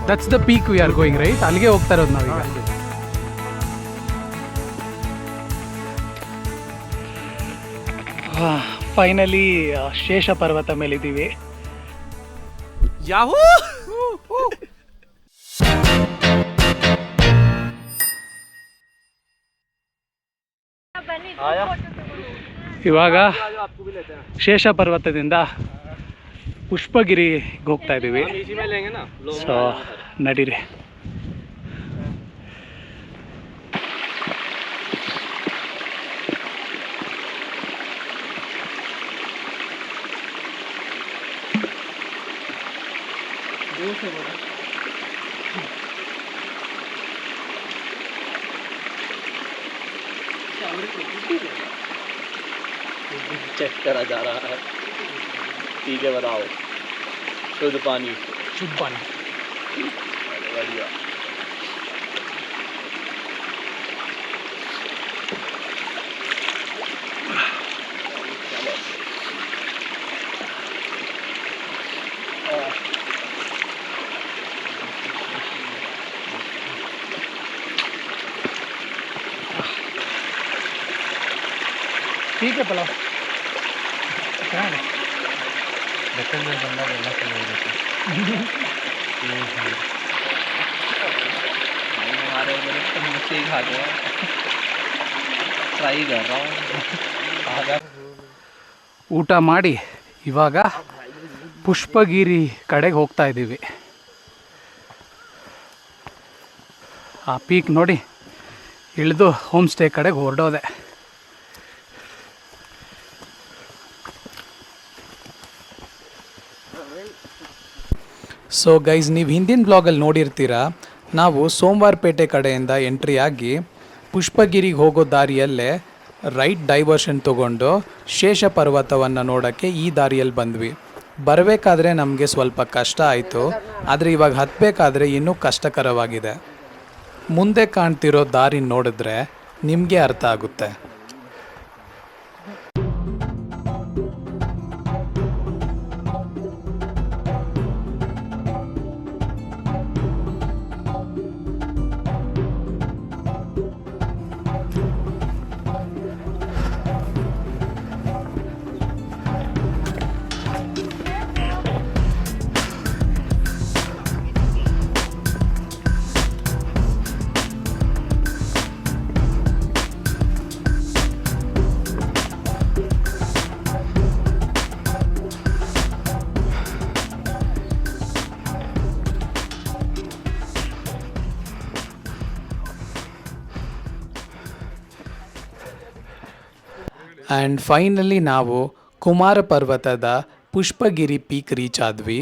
That's the peak we are going, right? ಅಲ್ಲಿಗೆ ಹೋಗ್ತಾ ಇರೋದು ನಾವೀಗ. ಫೈನಲಿ ಶೇಷ ಪರ್ವತ ಮೇಲಿದ್ದೀವಿ. ಯಾವೂ ಇವಾಗ ಶೇಷ ಪರ್ವತದಿಂದ ಪುಷ್ಪಗಿರಿಗೆ ಹೋಗ್ತಾ ಇದ್ದೀವಿ. ಸೊ ನಡೀರಿ. चेक करा जा रहा है. ठीक है, बताओ. शुद्ध पानी. शुद्ध पानी. बढ़िया. ठीक है पलाव. बचपन में बंदा बोलना चाहिए हमारे मुझसे ही खाते हैं. ट्राई कर रहा हूँ. ಊಟ ಮಾಡಿ ಇವಾಗ ಪುಷ್ಪಗಿರಿ ಕಡೆಗೆ ಹೋಗ್ತಾ ಇದ್ದೀವಿ. ಆ ಪೀಕ್ ನೋಡಿ ಇಳಿದು ಹೋಮ್ ಸ್ಟೇ ಕಡೆಗೆ ಹೊರಡೋದೆ. ಸೊ ಗೈಸ್, ನೀವು ಹಿಂದಿನ ಬ್ಲಾಗಲ್ಲಿ ನೋಡಿರ್ತೀರ, ನಾವು ಸೋಮವಾರಪೇಟೆ ಕಡೆಯಿಂದ ಎಂಟ್ರಿ ಆಗಿ ಪುಷ್ಪಗಿರಿಗೆ ಹೋಗೋ ದಾರಿಯಲ್ಲೇ ರೈಟ್ ಡೈವರ್ಷನ್ ತೊಗೊಂಡು ಶೇಷ ಪರ್ವತವನ್ನು ನೋಡೋಕ್ಕೆ ಈ ದಾರಿಯಲ್ಲಿ ಬಂದ್ವಿ. ಬರಬೇಕಾದ್ರೆ ನಮಗೆ ಸ್ವಲ್ಪ ಕಷ್ಟ ಆಯಿತು, ಆದರೆ ಇವಾಗ ಹತ್ತಬೇಕಾದ್ರೆ ಇನ್ನೂ ಕಷ್ಟಕರವಾಗಿದೆ. ಮುಂದೆ ಕಾಣ್ತಿರೋ ದಾರಿ ನೋಡಿದ್ರೆ ನಿಮಗೆ ಅರ್ಥ ಆಗುತ್ತೆ. ಆ್ಯಂಡ್ ಫೈನಲಿ ನಾವು ಕುಮಾರ ಪರ್ವತದ ಪುಷ್ಪಗಿರಿ ಪೀಕ್ ರೀಚ್ ಆದ್ವಿ.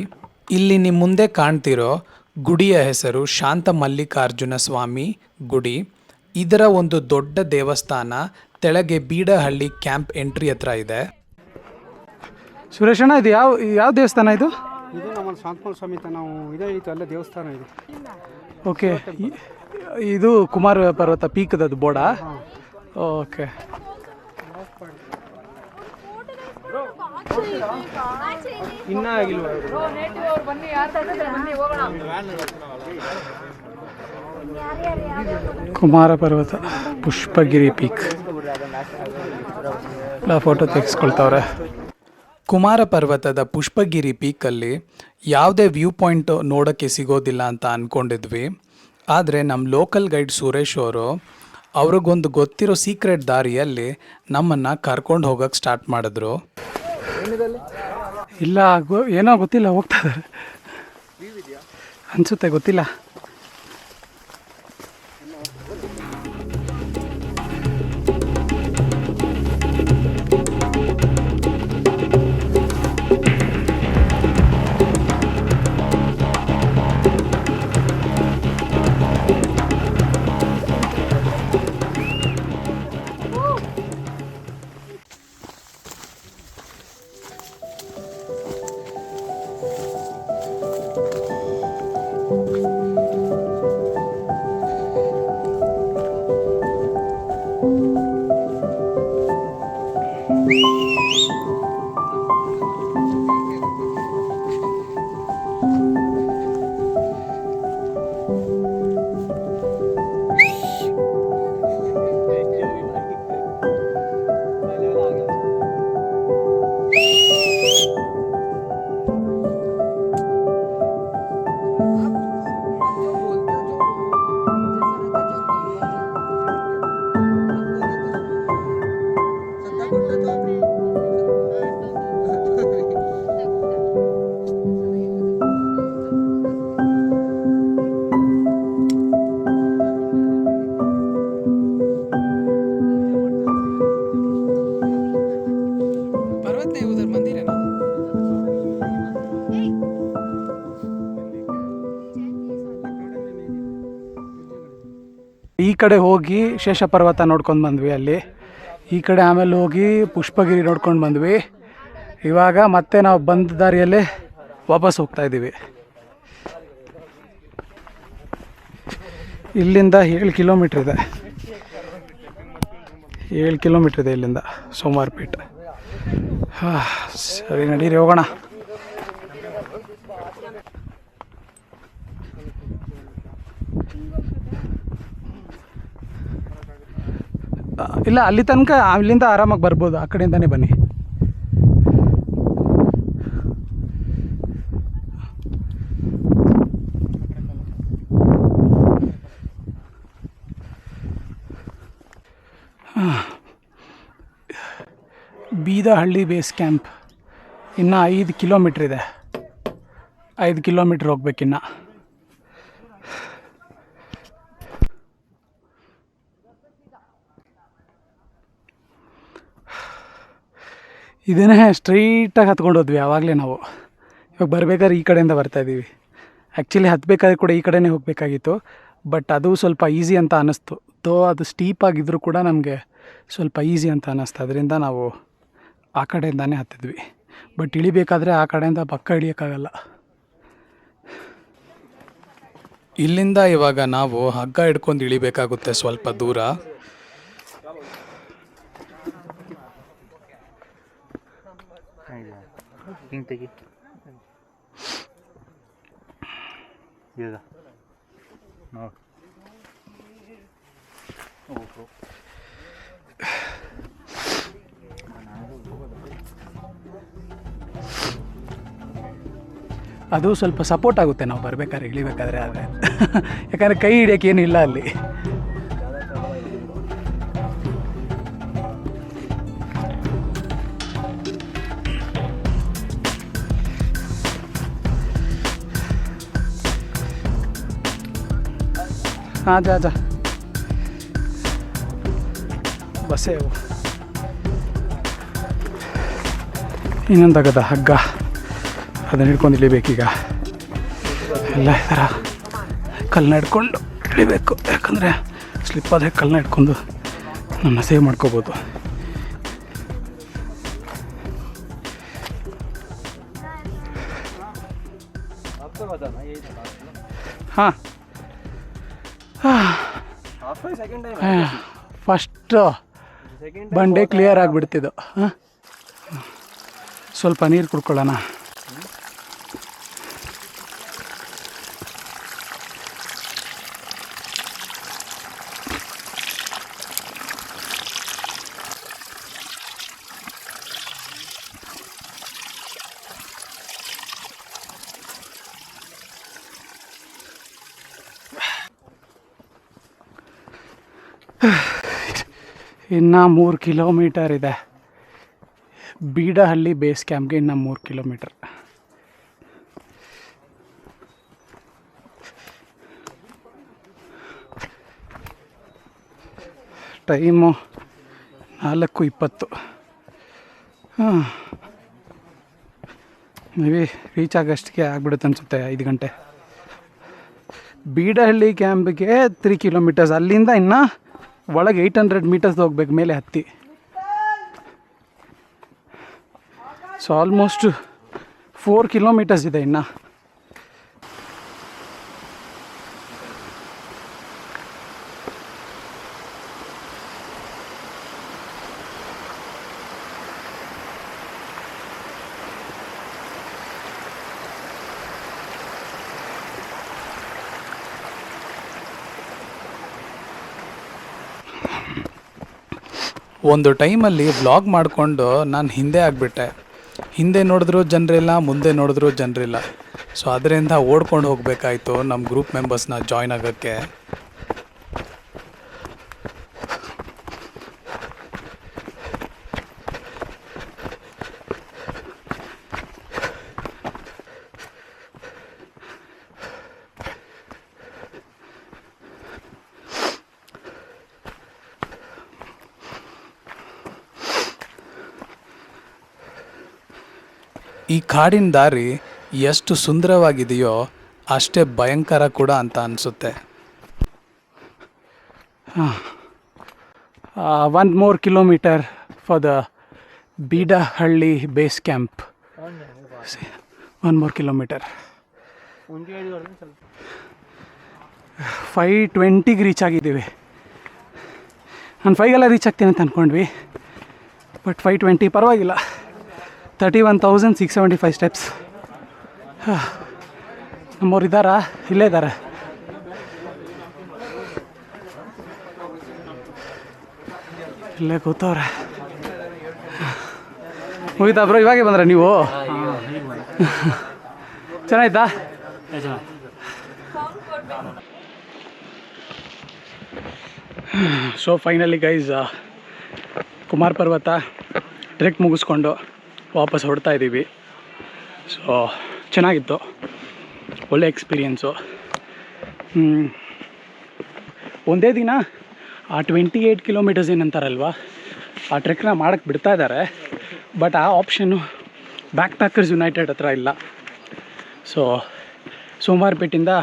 ಇಲ್ಲಿ ನಿಮ್ಮ ಮುಂದೆ ಕಾಣ್ತಿರೋ ಗುಡಿಯ ಹೆಸರು ಶಾಂತ ಮಲ್ಲಿಕಾರ್ಜುನ ಸ್ವಾಮಿ ಗುಡಿ. ಇದರ ಒಂದು ದೊಡ್ಡ ದೇವಸ್ಥಾನ ತೆಳಗೆ ಬೀಡಹಳ್ಳಿ ಕ್ಯಾಂಪ್ ಎಂಟ್ರಿ ಹತ್ರ ಇದೆ. ಸುರೇಶಣ್ಣ, ಇದು ಯಾವ ದೇವಸ್ಥಾನ ಇದು? ಇದು ನಮ್ಮ ಶಾಂತಮಲ್ ಸ್ವಾಮಿ ನಾವು ಇದೇ ಐತೆ ಅಲ್ಲೇ ದೇವಸ್ಥಾನ ಇದೆ. ಓಕೆ, ಇದು ಕುಮಾರ ಪರ್ವತ ಪೀಕ್ದದು ಬೋರ್ಡಾ? ಓಕೆ. ಇನ್ನೂ ಆಗಿಲ್ವ? ಕುಮಾರ ಪರ್ವತ ಪುಷ್ಪಗಿರಿ ಪೀಕ್ ಫೋಟೋ ತೆಗೆಸ್ಕೊಳ್ತಾವ್ರೆ. ಕುಮಾರ ಪರ್ವತದ ಪುಷ್ಪಗಿರಿ ಪೀಕಲ್ಲಿ ಯಾವುದೇ ವ್ಯೂ ಪಾಯಿಂಟ್ ನೋಡೋಕ್ಕೆ ಸಿಗೋದಿಲ್ಲ ಅಂತ ಅಂದ್ಕೊಂಡಿದ್ವಿ. ಆದರೆ ನಮ್ಮ ಲೋಕಲ್ ಗೈಡ್ ಸುರೇಶ್ ಅವರು ಅವ್ರಿಗೊಂದು ಗೊತ್ತಿರೋ ಸೀಕ್ರೆಟ್ ದಾರಿಯಲ್ಲಿ ನಮ್ಮನ್ನು ಕರ್ಕೊಂಡು ಹೋಗೋಕ್ಕೆ ಸ್ಟಾರ್ಟ್ ಮಾಡಿದ್ರು. ಇಲ್ಲ, ಏನೋ ಗೊತ್ತಿಲ್ಲ, ಹೋಗ್ತಾ ಇದ್ದಾರೆ ಅನಿಸುತ್ತೆ, ಗೊತ್ತಿಲ್ಲ. ಕಡೆ ಹೋಗಿ ಶೇಷ ಪರ್ವತ ನೋಡ್ಕೊಂಡು ಬಂದ್ವಿ ಅಲ್ಲಿ. ಈ ಕಡೆ ಆಮೇಲೆ ಹೋಗಿ ಪುಷ್ಪಗಿರಿ ನೋಡ್ಕೊಂಡು ಬಂದ್ವಿ. ಇವಾಗ ಮತ್ತೆ ನಾವು ಬಂದ ದಾರಿಯಲ್ಲೇ ವಾಪಸ್ ಹೋಗ್ತಾ ಇದ್ದೀವಿ. ಇಲ್ಲಿಂದ 7 ಕಿಲೋಮೀಟ್ರ್ ಇದೆ. 7 ಕಿಲೋಮೀಟ್ರ್ ಇದೆ ಇಲ್ಲಿಂದ ಸೋಮವಾರಪೇಟೆ. ಸರಿ ನಡೀರಿ ಹೋಗೋಣ. ಇಲ್ಲ, ಅಲ್ಲಿ ತನಕ ಅಲ್ಲಿಂದ ಆರಾಮಾಗಿ ಬರ್ಬೋದು. ಆ ಕಡೆಯಿಂದನೇ ಬನ್ನಿ. ಬೀದಹಳ್ಳಿ ಬೇಸ್ ಕ್ಯಾಂಪ್ ಇನ್ನು 5 ಕಿಲೋಮೀಟ್ರ್ ಇದೆ. 5 ಕಿಲೋಮೀಟ್ರ್ ಹೋಗ್ಬೇಕಿನ್ನು. ಇದನ್ನೇ ಸ್ಟ್ರೈಟಾಗಿ ಹತ್ಕೊಂಡು ಹೋದ್ವಿ ಆವಾಗಲೇ ನಾವು. ಇವಾಗ ಬರಬೇಕಾದ್ರೆ ಈ ಕಡೆಯಿಂದ ಬರ್ತಾಯಿದ್ದೀವಿ. ಆ್ಯಕ್ಚುಲಿ ಹತ್ತಬೇಕಾದ್ರೆ ಕೂಡ ಈ ಕಡೆನೇ ಹೋಗಬೇಕಾಗಿತ್ತು, ಬಟ್ ಅದು ಸ್ವಲ್ಪ ಈಸಿ ಅಂತ ಅನ್ನಿಸ್ತು. ಅದು ಸ್ಟೀಪ್ ಆಗಿದ್ದರೂ ಕೂಡ ನಮಗೆ ಸ್ವಲ್ಪ ಈಸಿ ಅಂತ ಅನ್ನಿಸ್ತು. ಅದರಿಂದ ನಾವು ಆ ಕಡೆಯಿಂದಾನೇ ಹತ್ತಿದ್ವಿ. ಬಟ್ ಇಳಿಬೇಕಾದ್ರೆ ಆ ಕಡೆಯಿಂದ ಪಕ್ಕ ಇಳಿಯೋಕ್ಕಾಗಲ್ಲ. ಇಲ್ಲಿಂದ ಇವಾಗ ನಾವು ಹಗ್ಗ ಹಿಡ್ಕೊಂಡು ಇಳಿಬೇಕಾಗುತ್ತೆ ಸ್ವಲ್ಪ ದೂರ. ಅದು ಸ್ವಲ್ಪ ಸಪೋರ್ಟ್ ಆಗುತ್ತೆ ನಾವು ಬರಬೇಕಾದ್ರೆ ಇಳಿಬೇಕಾದ್ರೆ. ಆದರೆ ಯಾಕಂದರೆ ಕೈ ಹಿಡಿಯೋಕೆ ಏನಿಲ್ಲ ಅಲ್ಲಿ. ಹಾಂ ಜಾ ಬಸ್ಸೇ ಇನ್ನೊಂದಾಗದ ಹಗ್ಗ, ಅದನ್ನ ಹಿಡ್ಕೊಂಡು ಇಳಿಬೇಕೀಗ. ಎಲ್ಲ ಈ ಥರ ಕಲ್ಲನ್ನ ಹಿಡ್ಕೊಂಡು ಇಳಿಬೇಕು. ಯಾಕಂದರೆ ಸ್ಲಿಪ್ ಆದರೆ ಕಲ್ಲನ್ನ ಹಿಡ್ಕೊಂಡು ನನ್ನ ಸೇವ್ ಮಾಡ್ಕೋಬೋದು. ಹಾಂ ಫಸ್ಟ್ ಬಂಡೆ ಕ್ಲಿಯರ್ ಆಗಿಬಿಡ್ತಿದ್ದು. ಹಾಂ, ಸ್ವಲ್ಪ ನೀರು ಕುಡ್ಕೊಳ್ಳೋಣ. ಇನ್ನು 3 ಕಿಲೋಮೀಟರ್ ಇದೆ. ಬೀಡಹಳ್ಳಿ ಬೇಸ್ ಕ್ಯಾಂಪ್ಗೆ ಇನ್ನು 3 ಕಿಲೋಮೀಟರ್. ಟೈಮು 4:20. ಹಾಂ, ಮೇ ಬಿ ರೀಚ್ ಆಗೋಷ್ಟಿಗೆ ಆಗ್ಬಿಡುತ್ತೆ ಅನಿಸುತ್ತೆ 5 ಗಂಟೆ. ಬೀಡಹಳ್ಳಿ ಕ್ಯಾಂಪ್ಗೆ 3 ಕಿಲೋಮೀಟರ್ಸ್. ಅಲ್ಲಿಂದ ಇನ್ನು ಒಳಗೆ 800 ಮೀಟರ್ಸ್ ಹೋಗ್ಬೇಕು ಮೇಲೆ ಹತ್ತಿ. ಸೊ ಆಲ್ಮೋಸ್ಟ್ 4 ಕಿಲೋಮೀಟರ್ಸ್ ಇದೆ ಇನ್ನು. ಒಂದು ಟೈಮಲ್ಲಿ ವ್ಲಾಗ್ ಮಾಡಿಕೊಂಡು ನಾನು ಹಿಂದೆ ಆಗಿಬಿಟ್ಟೆ. ಹಿಂದೆ ನೋಡಿದ್ರೂ ಜನರಿಲ್ಲ, ಮುಂದೆ ನೋಡಿದ್ರೂ ಜನರಿಲ್ಲ. ಸೊ ಅದರಿಂದ ಓಡ್ಕೊಂಡು ಹೋಗಬೇಕಾಯ್ತು ನಮ್ಮ ಗ್ರೂಪ್ ಮೆಂಬರ್ಸ್ನ ಜಾಯ್ನ್ ಆಗೋಕ್ಕೆ. ಈ ಕಾಡಿನ ದಾರಿ ಎಷ್ಟು ಸುಂದರವಾಗಿದೆಯೋ ಅಷ್ಟೇ ಭಯಂಕರ ಕೂಡ ಅಂತ ಅನಿಸುತ್ತೆ. 1 more kilometer for the Bidahalli base camp. 1 more kilometer. 5:20ಗೆ reach ಆಗಿದ್ದೀವಿ. ನಾನು 5ಗೆಲ್ಲ ರೀಚ್ ಆಗ್ತೀನಿ ಅಂತ ಅಂದ್ಕೊಂಡ್ವಿ, ಬಟ್ 5:20 ಪರವಾಗಿಲ್ಲ. 31,675 ಸ್ಟೆಪ್ಸ್. ನಮ್ಮವ್ರು ಇದ್ದಾರಾ? ಇಲ್ಲೇ ಇದ್ದಾರೆ. ಇಲ್ಲೇ ಕೂತವ್ರೆ. ಮುಗಿತಾ ಬ್ರೋ? ಇವಾಗೆ ಬಂದ್ರೆ ನೀವು? ಚೆನ್ನಾಯ್ತಾ? ಸೊ ಫೈನಲಿ ಗೈಸ್, ಕುಮಾರ ಪರ್ವತ ಟ್ರೆಕ್ ಮುಗಿಸ್ಕೊಂಡು ವಾಪಸ್ ಹೊರಡ್ತಾ ಇದ್ದೀವಿ. ಸೊ ಚೆನ್ನಾಗಿತ್ತು, ಒಳ್ಳೆ ಎಕ್ಸ್ಪೀರಿಯೆನ್ಸು. ಒಂದೇ ದಿನ ಆ 28 ಕಿಲೋಮೀಟರ್ಸ್ ಏನಂತಾರಲ್ವ, ಆ ಟ್ರೆಕ್ನ ಮಾಡೋಕ್ಕೆ ಬಿಡ್ತಾ ಇದ್ದಾರೆ. ಬಟ್ ಆ ಆಪ್ಷನ್ನು ಬ್ಯಾಕ್ ಪ್ಯಾಕರ್ಸ್ ಯುನೈಟೆಡ್ ಹತ್ರ ಇಲ್ಲ. ಸೊ ಸೋಮವಾರಪೇಟೆಯಿಂದ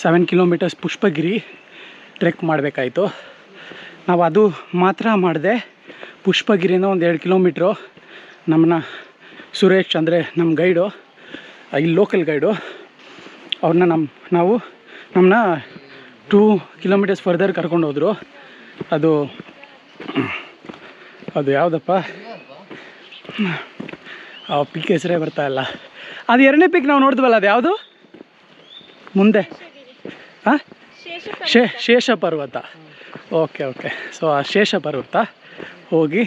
7 ಕಿಲೋಮೀಟರ್ಸ್ ಪುಷ್ಪಗಿರಿ ಟ್ರೆಕ್ ಮಾಡಬೇಕಾಯಿತು. ನಾವು ಅದು ಮಾತ್ರ ಮಾಡಿದೆ. ಪುಷ್ಪಗಿರಿಯಿಂದ ಒಂದು 2 ಕಿಲೋಮೀಟ್ರು ನಮ್ಮನ್ನ ಸುರೇಶ್ ಅಂದರೆ ನಮ್ಮ ಗೈಡು, ಇಲ್ಲಿ ಲೋಕಲ್ ಗೈಡು, ಅವ್ರನ್ನ ನಮ್ಮನ್ನ 2 ಕಿಲೋಮೀಟರ್ಸ್ ಫರ್ದರ್ ಕರ್ಕೊಂಡು ಹೋದರು. ಅದು ಯಾವುದಪ್ಪ, ಆ ಪಿಕ್ ಹೆಸರೇ ಬರ್ತಾಯಿಲ್ಲ. ಅದು 2ನೇ ಪಿಕ್ ನಾವು ನೋಡಿದ್ವಲ್ಲ, ಅದು ಯಾವುದು ಮುಂದೆ? ಹಾಂ, ಶೇಷ ಪರ್ವತ. ಓಕೆ. ಸೊ ಆ ಶೇಷ ಪರ್ವತ ಹೋಗಿ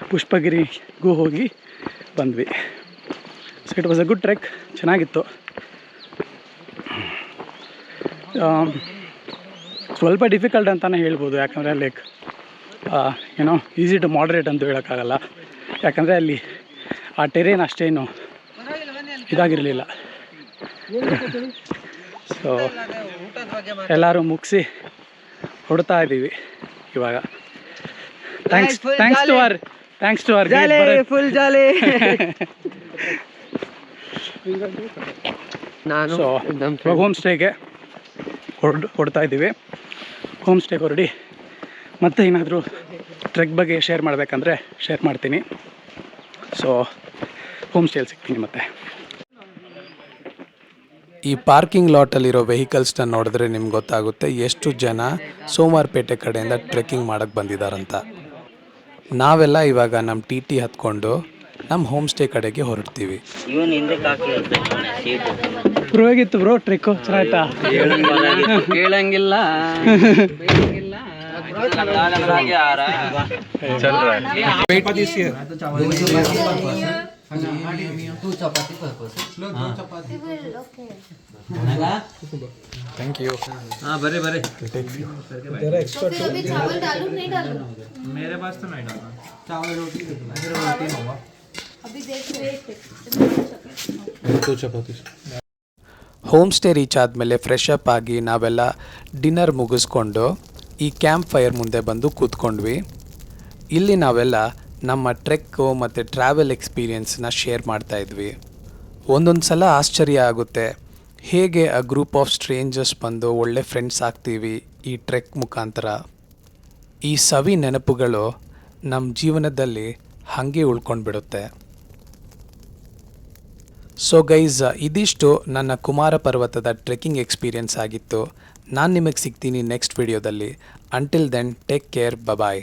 ಪುಷ್ಪಗಿರಿಗೂ ಹೋಗಿ ಬಂದ್ವಿ. So it was a good trek, ಚೆನ್ನಾಗಿತ್ತು. ಸ್ವಲ್ಪ ಡಿಫಿಕಲ್ಟ್ ಅಂತಲೇ ಹೇಳ್ಬೋದು, ಯಾಕಂದರೆ ಲೈಕ್ ಏನೋ ಈಸಿ ಟು ಮಾಡ್ರೇಟ್ ಅಂತ ಹೇಳೋಕ್ಕಾಗಲ್ಲ. ಯಾಕಂದರೆ ಅಲ್ಲಿ ಆ ಟೆರೇನ್ ಅಷ್ಟೇನು ಇದಾಗಿರಲಿಲ್ಲ. ಸೊ ಎಲ್ಲರೂ ಮುಗಿಸಿ ಹೊಡ್ತಾ ಇದ್ದೀವಿ ಇವಾಗ. Thanks to our full jolly. ನಾನು ಹೋಮ್ ಸ್ಟೇಗೆ ಹೊಡ್ತಾ ಇದ್ದೀವಿ. ಹೋಮ್ ಸ್ಟೇಗೆ ಹೊರಡಿ ಮತ್ತೆ ಏನಾದರೂ ಟ್ರೆಕ್ ಬಗ್ಗೆ ಶೇರ್ ಮಾಡಬೇಕಂದ್ರೆ ಶೇರ್ ಮಾಡ್ತೀನಿ. ಸೊ ಹೋಮ್ ಸ್ಟೇಯಲ್ಲಿ ಸಿಗ್ತೀನಿ ಮತ್ತೆ. ಈ ಪಾರ್ಕಿಂಗ್ ಲಾಟಲ್ಲಿರೋ ವೆಹಿಕಲ್ಸ್ನ ನೋಡಿದ್ರೆ ನಿಮ್ಗೆ ಗೊತ್ತಾಗುತ್ತೆ ಎಷ್ಟು ಜನ ಸೋಮವಾರಪೇಟೆ ಕಡೆಯಿಂದ ಟ್ರೆಕ್ಕಿಂಗ್ ಮಾಡೋಕ್ಕೆ ಬಂದಿದ್ದಾರಂತ. ನಾವೆಲ್ಲ ಇವಾಗ ನಮ್ಮ TT ಹತ್ಕೊಂಡು ನಮ್ಮ ಹೋಮ್ ಸ್ಟೇ ಕಡೆಗೆ ಹೊರಡ್ತೀವಿ. ಪರವಾಗಿತ್ತು ಬ್ರೋ, ಟ್ರೆಕ್ಕು ಚೆನ್ನಾಯ್ತಾ? ಕೇಳಂಗಿಲ್ಲ. Thank you. हाँ बरे अभी चावल डालूं नहीं डालूं? मेरे पास तो नहीं डालना. चावल रोटी अभी देख ಹೋಮ್ ಸ್ಟೇ ರೀಚ್ ಆದಮೇಲೆ ಫ್ರೆಶ್ ಅಪ್ ಆಗಿ ನಾವೆಲ್ಲ ಡಿನ್ನರ್ ಮುಗಿಸ್ಕೊಂಡು ಈ ಕ್ಯಾಂಪ್ ಫೈರ್ ಮುಂದೆ ಬಂದು ಕೂತ್ಕೊಂಡ್ವಿ. ಇಲ್ಲಿ ನಾವೆಲ್ಲ ನಮ್ಮ ಟ್ರೆಕ್ಕು ಮತ್ತು ಟ್ರಾವೆಲ್ ಎಕ್ಸ್ಪೀರಿಯೆನ್ಸ್ನ ಶೇರ್ ಮಾಡ್ತಾಯಿದ್ವಿ. ಒಂದೊಂದು ಸಲ ಆಶ್ಚರ್ಯ ಆಗುತ್ತೆ, ಹೇಗೆ ಆ ಗ್ರೂಪ್ ಆಫ್ ಸ್ಟ್ರೇಂಜರ್ಸ್ ಬಂದು ಒಳ್ಳೆ ಫ್ರೆಂಡ್ಸ್ ಆಗ್ತೀವಿ ಈ ಟ್ರೆಕ್ ಮುಖಾಂತರ. ಈ ಸವಿ ನೆನಪುಗಳು ನಮ್ಮ ಜೀವನದಲ್ಲಿ ಹಾಗೆ ಉಳ್ಕೊಂಡು ಬಿಡುತ್ತೆ. ಸೊ ಗೈಸ್, ಇದಿಷ್ಟು ನನ್ನ ಕುಮಾರ ಪರ್ವತದ ಟ್ರೆಕ್ಕಿಂಗ್ ಎಕ್ಸ್ಪೀರಿಯೆನ್ಸ್ ಆಗಿತ್ತು. ನಾನು ನಿಮಗೆ ಸಿಗ್ತೀನಿ ನೆಕ್ಸ್ಟ್ ವಿಡಿಯೋದಲ್ಲಿ. ಅಂಟಿಲ್ ದೆನ್ ಟೇಕ್ ಕೇರ್, ಬಾಯ್.